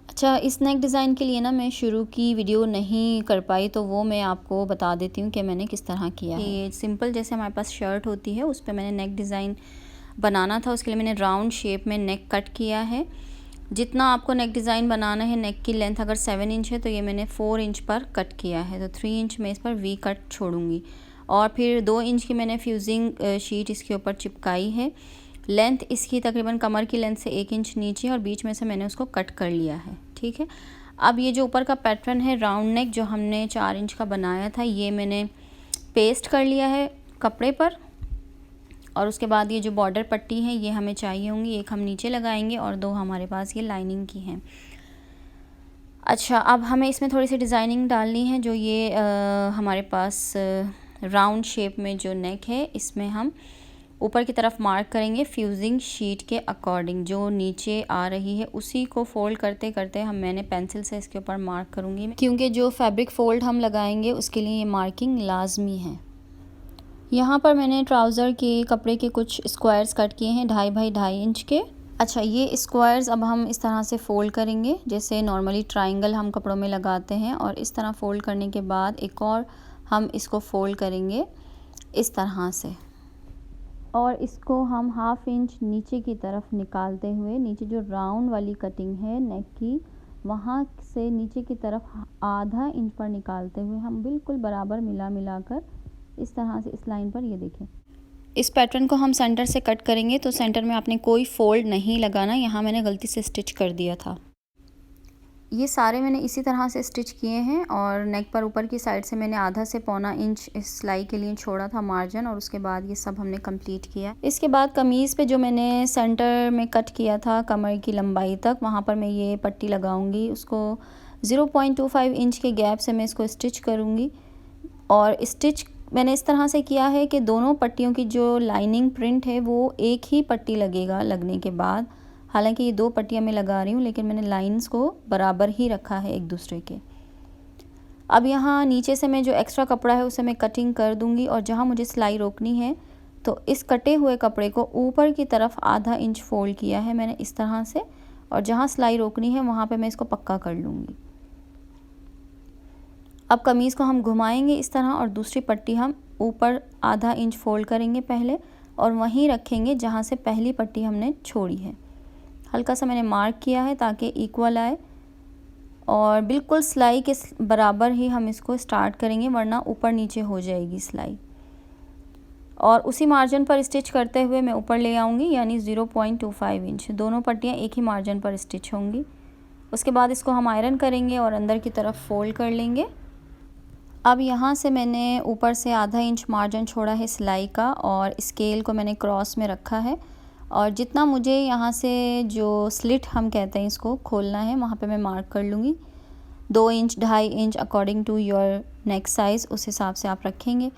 अच्छा, इस नेक डिज़ाइन के लिए ना मैं शुरू की वीडियो नहीं कर पाई, तो वो मैं आपको बता देती हूँ कि मैंने किस तरह किया है। ये सिंपल जैसे हमारे पास शर्ट होती है उस पे मैंने नेक डिज़ाइन बनाना था, उसके लिए मैंने राउंड शेप में नेक कट किया है। जितना आपको नेक डिज़ाइन बनाना है, नेक की लेंथ अगर 7 इंच है तो ये मैंने 4 इंच पर कट किया है, तो 3 इंच में इस पर वी कट छोड़ूंगी। और फिर 2 इंच की मैंने फ्यूजिंग शीट इसके ऊपर चिपकाई है। लेंथ इसकी तकरीबन कमर की लेंथ से 1 इंच नीचे और बीच में से मैंने उसको कट कर लिया है। ठीक है, अब ये जो ऊपर का पैटर्न है राउंड नेक जो हमने 4 इंच का बनाया था, ये मैंने पेस्ट कर लिया है कपड़े पर। और उसके बाद ये जो बॉर्डर पट्टी है ये हमें चाहिए होंगी, एक हम नीचे लगाएंगे और 2 हमारे पास ये लाइनिंग की हैं। अच्छा, अब हमें इसमें थोड़ी सी डिज़ाइनिंग डालनी है। जो ये हमारे पास राउंड शेप में जो नेक है, इसमें हम ऊपर की तरफ मार्क करेंगे फ्यूजिंग शीट के अकॉर्डिंग। जो नीचे आ रही है उसी को फोल्ड करते करते मैंने पेंसिल से इसके ऊपर मार्क करूँगी, क्योंकि जो फैब्रिक फोल्ड हम लगाएंगे उसके लिए ये मार्किंग लाजमी है। यहाँ पर मैंने ट्राउज़र के कपड़े के कुछ स्क्वायर्स कट किए हैं 2.5 बाई 2.5 इंच के। अच्छा, ये स्क्वायर्स अब हम इस तरह से फ़ोल्ड करेंगे जैसे नॉर्मली ट्रायंगल हम कपड़ों में लगाते हैं, और इस तरह फ़ोल्ड करने के बाद एक और हम इसको फ़ोल्ड करेंगे इस तरह से, और इसको हम 1/2 इंच नीचे की तरफ निकालते हुए, नीचे जो राउंड वाली कटिंग है नेक की वहाँ से नीचे की तरफ आधा इंच पर निकालते हुए हम बिल्कुल बराबर मिला कर इस तरह से इस लाइन पर, ये देखें, इस पैटर्न को हम सेंटर से कट करेंगे। तो सेंटर में आपने कोई फोल्ड नहीं लगाना, यहाँ मैंने गलती से स्टिच कर दिया था। ये सारे मैंने इसी तरह से स्टिच किए हैं, और नेक पर ऊपर की साइड से मैंने आधा से पौना इंच इस सिलाई के लिए छोड़ा था मार्जिन, और उसके बाद ये सब हमने कंप्लीट किया। इसके बाद कमीज़ पे जो मैंने सेंटर में कट किया था कमर की लंबाई तक, वहाँ पर मैं ये पट्टी लगाऊंगी, उसको 0.25 इंच के गैप से मैं इसको स्टिच करूँगी। और स्टिच मैंने इस तरह से किया है कि दोनों पट्टियों की जो लाइनिंग प्रिंट है वो एक ही पट्टी लगेगा लगने के बाद। हालांकि ये 2 पट्टियाँ मैं लगा रही हूँ, लेकिन मैंने लाइंस को बराबर ही रखा है एक दूसरे के। अब यहाँ नीचे से मैं जो एक्स्ट्रा कपड़ा है उसे मैं कटिंग कर दूँगी, और जहाँ मुझे सिलाई रोकनी है तो इस कटे हुए कपड़े को ऊपर की तरफ आधा इंच फोल्ड किया है मैंने इस तरह से, और जहाँ सिलाई रोकनी है वहाँ पर मैं इसको पक्का कर लूँगी। अब कमीज़ को हम घुमाएंगे इस तरह, और दूसरी पट्टी हम ऊपर आधा इंच फोल्ड करेंगे पहले, और वहीं रखेंगे जहाँ से पहली पट्टी हमने छोड़ी है। हल्का सा मैंने मार्क किया है ताकि इक्वल आए, और बिल्कुल सिलाई के बराबर ही हम इसको स्टार्ट करेंगे, वरना ऊपर नीचे हो जाएगी सिलाई। और उसी मार्जिन पर स्टिच करते हुए मैं ऊपर ले आऊँगी, यानी 0.25 इंच दोनों पट्टियाँ एक ही मार्जिन पर स्टिच होंगी। उसके बाद इसको हम आयरन करेंगे और अंदर की तरफ फोल्ड कर लेंगे। अब यहाँ से मैंने ऊपर से आधा इंच मार्जिन छोड़ा है सिलाई का, और स्केल को मैंने क्रॉस में रखा है, और जितना मुझे यहाँ से जो स्लिट हम कहते हैं इसको खोलना है वहाँ पे मैं मार्क कर लूँगी। 2 inch 2.5 inch according to your neck size, उस हिसाब से आप रखेंगे।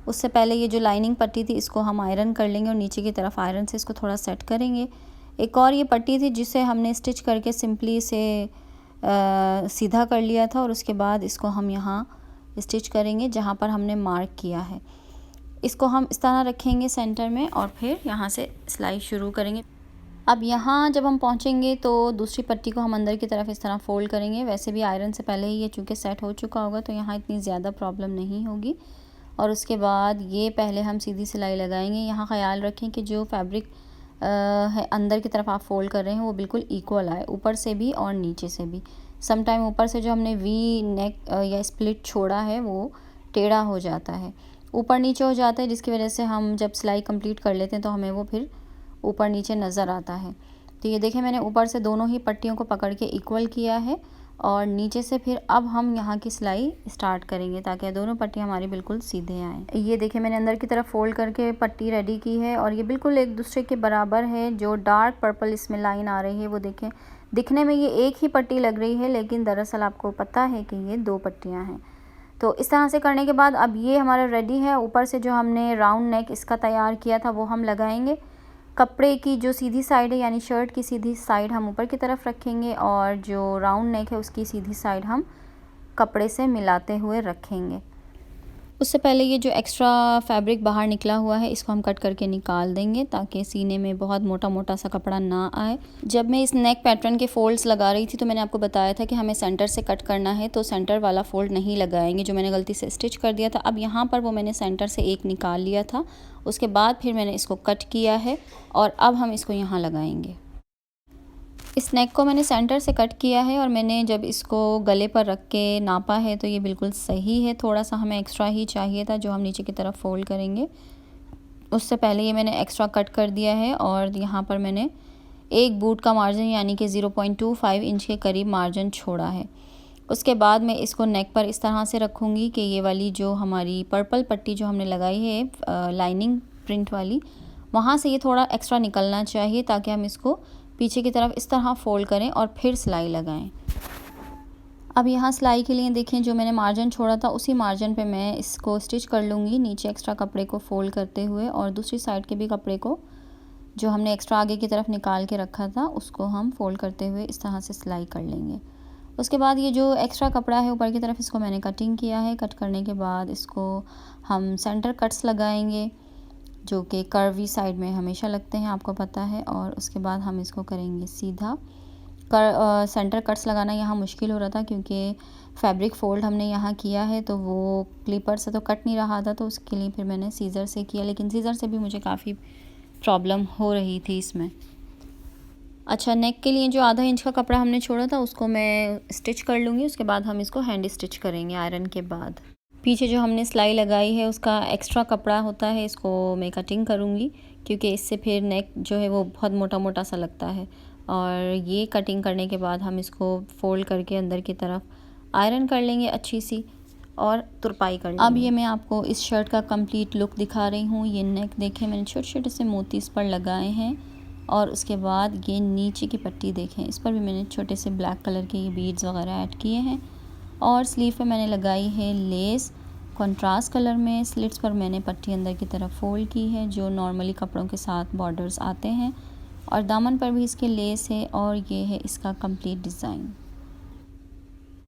उससे पहले ये जो लाइनिंग पट्टी थी इसको हम आयरन कर लेंगे, और नीचे की तरफ आयरन से इसको थोड़ा सेट करेंगे। एक और ये पट्टी थी जिसे हमने स्टिच करके सिंपली इसे सीधा कर लिया था, और उसके बाद इसको हम यहाँ स्टिच करेंगे जहाँ पर हमने मार्क किया है। इसको हम इस तरह रखेंगे सेंटर में, और फिर यहाँ से सिलाई शुरू करेंगे। अब यहाँ जब हम पहुँचेंगे तो दूसरी पट्टी को हम अंदर की तरफ इस तरह फोल्ड करेंगे। वैसे भी आयरन से पहले ही ये चूँकि सेट हो चुका होगा तो यहाँ इतनी ज़्यादा प्रॉब्लम नहीं होगी। और उसके बाद ये पहले हम सीधी सिलाई लगाएंगे। यहाँ ख़याल रखें कि जो फैब्रिक है अंदर की तरफ आप फोल्ड कर रहे हैं वो बिल्कुल इक्वल आए, ऊपर से भी और नीचे से भी। समटाइम ऊपर से जो हमने वी नेक या स्प्लिट छोड़ा है वो टेढ़ा हो जाता है, ऊपर नीचे हो जाता है, जिसकी वजह से हम जब सिलाई कंप्लीट कर लेते हैं तो हमें वो फिर ऊपर नीचे नज़र आता है। तो ये देखें, मैंने ऊपर से दोनों ही पट्टियों को पकड़ के इक्वल किया है, और नीचे से फिर अब हम यहाँ की सिलाई स्टार्ट करेंगे ताकि दोनों पट्टियाँ हमारी बिल्कुल सीधे आएँ। ये देखिए, मैंने अंदर की तरफ फोल्ड करके पट्टी रेडी की है, और ये बिल्कुल एक दूसरे के बराबर है। जो डार्क पर्पल इसमें लाइन आ रही है वो देखें, दिखने में ये एक ही पट्टी लग रही है, लेकिन दरअसल आपको पता है कि ये 2 पट्टियाँ हैं। तो इस तरह से करने के बाद अब ये हमारा रेडी है। ऊपर से जो हमने राउंड नेक इसका तैयार किया था वो हम लगाएंगे। कपड़े की जो सीधी साइड है यानी शर्ट की सीधी साइड हम ऊपर की तरफ रखेंगे, और जो राउंड नेक है उसकी सीधी साइड हम कपड़े से मिलाते हुए रखेंगे। उससे पहले ये जो एक्स्ट्रा फैब्रिक बाहर निकला हुआ है इसको हम कट करके निकाल देंगे ताकि सीने में बहुत मोटा मोटा सा कपड़ा ना आए। जब मैं इस नेक पैटर्न के फ़ोल्ड्स लगा रही थी तो मैंने आपको बताया था कि हमें सेंटर से कट करना है, तो सेंटर वाला फ़ोल्ड नहीं लगाएंगे जो मैंने गलती से स्टिच कर दिया था। अब यहाँ पर वो मैंने सेंटर से एक निकाल लिया था, उसके बाद फिर मैंने इसको कट किया है और अब हम इसको यहाँ लगाएंगे। इस नेक को मैंने सेंटर से कट किया है और मैंने जब इसको गले पर रख के नापा है तो ये बिल्कुल सही है। थोड़ा सा हमें एक्स्ट्रा ही चाहिए था जो हम नीचे की तरफ फ़ोल्ड करेंगे, उससे पहले ये मैंने एक्स्ट्रा कट कर दिया है। और यहाँ पर मैंने एक बूट का मार्जिन यानी कि 0.25 इंच के करीब मार्जिन छोड़ा है। उसके बाद मैं इसको नेक पर इस तरह से रखूँगी कि ये वाली जो हमारी पर्पल पट्टी जो हमने लगाई है लाइनिंग प्रिंट वाली, वहाँ से ये थोड़ा एक्स्ट्रा निकलना चाहिए ताकि हम इसको पीछे की तरफ इस तरह फ़ोल्ड करें और फिर सिलाई लगाएं। अब यहाँ सिलाई के लिए देखें जो मैंने मार्जिन छोड़ा था उसी मार्जिन पे मैं इसको स्टिच कर लूँगी, नीचे एक्स्ट्रा कपड़े को फ़ोल्ड करते हुए, और दूसरी साइड के भी कपड़े को जो हमने एक्स्ट्रा आगे की तरफ निकाल के रखा था उसको हम फ़ोल्ड करते हुए इस तरह से सिलाई कर लेंगे। उसके बाद ये जो एक्स्ट्रा कपड़ा है ऊपर की तरफ इसको मैंने कटिंग किया है। कट करने के बाद इसको हम सेंटर कट्स लगाएंगे जो कि कर्वी साइड में हमेशा लगते हैं, आपको पता है। और उसके बाद हम इसको करेंगे सीधा। सेंटर कट्स लगाना यहाँ मुश्किल हो रहा था क्योंकि फैब्रिक फ़ोल्ड हमने यहाँ किया है तो वो क्लिपर से तो कट नहीं रहा था, तो उसके लिए फिर मैंने सीज़र से किया, लेकिन सीज़र से भी मुझे काफ़ी प्रॉब्लम हो रही थी इसमें। अच्छा, नेक के लिए जो आधा इंच का कपड़ा हमने छोड़ा था उसको मैं स्टिच कर लूँगी, उसके बाद हम इसको हैंड स्टिच करेंगे आयरन के बाद। पीछे जो हमने सिलाई लगाई है उसका एक्स्ट्रा कपड़ा होता है, इसको मैं कटिंग करूँगी क्योंकि इससे फिर नेक जो है वो बहुत मोटा मोटा सा लगता है। और ये कटिंग करने के बाद हम इसको फ़ोल्ड करके अंदर की तरफ आयरन कर लेंगे अच्छी सी और तुरपाई कर लेंगे। अब ये मैं आपको इस शर्ट का कंप्लीट लुक दिखा रही हूँ। ये नेक देखें, मैंने छोटे छोटे से मोती इस पर लगाए हैं, और उसके बाद ये नीचे की पट्टी देखें, इस पर भी मैंने छोटे से ब्लैक कलर के बीड्स वगैरह ऐड किए हैं। और स्लीव पे मैंने लगाई है लेस कंट्रास्ट कलर में। स्लिट्स पर मैंने पट्टी अंदर की तरफ फ़ोल्ड की है जो नॉर्मली कपड़ों के साथ बॉर्डर्स आते हैं, और दामन पर भी इसके लेस है। और ये है इसका कंप्लीट डिज़ाइन।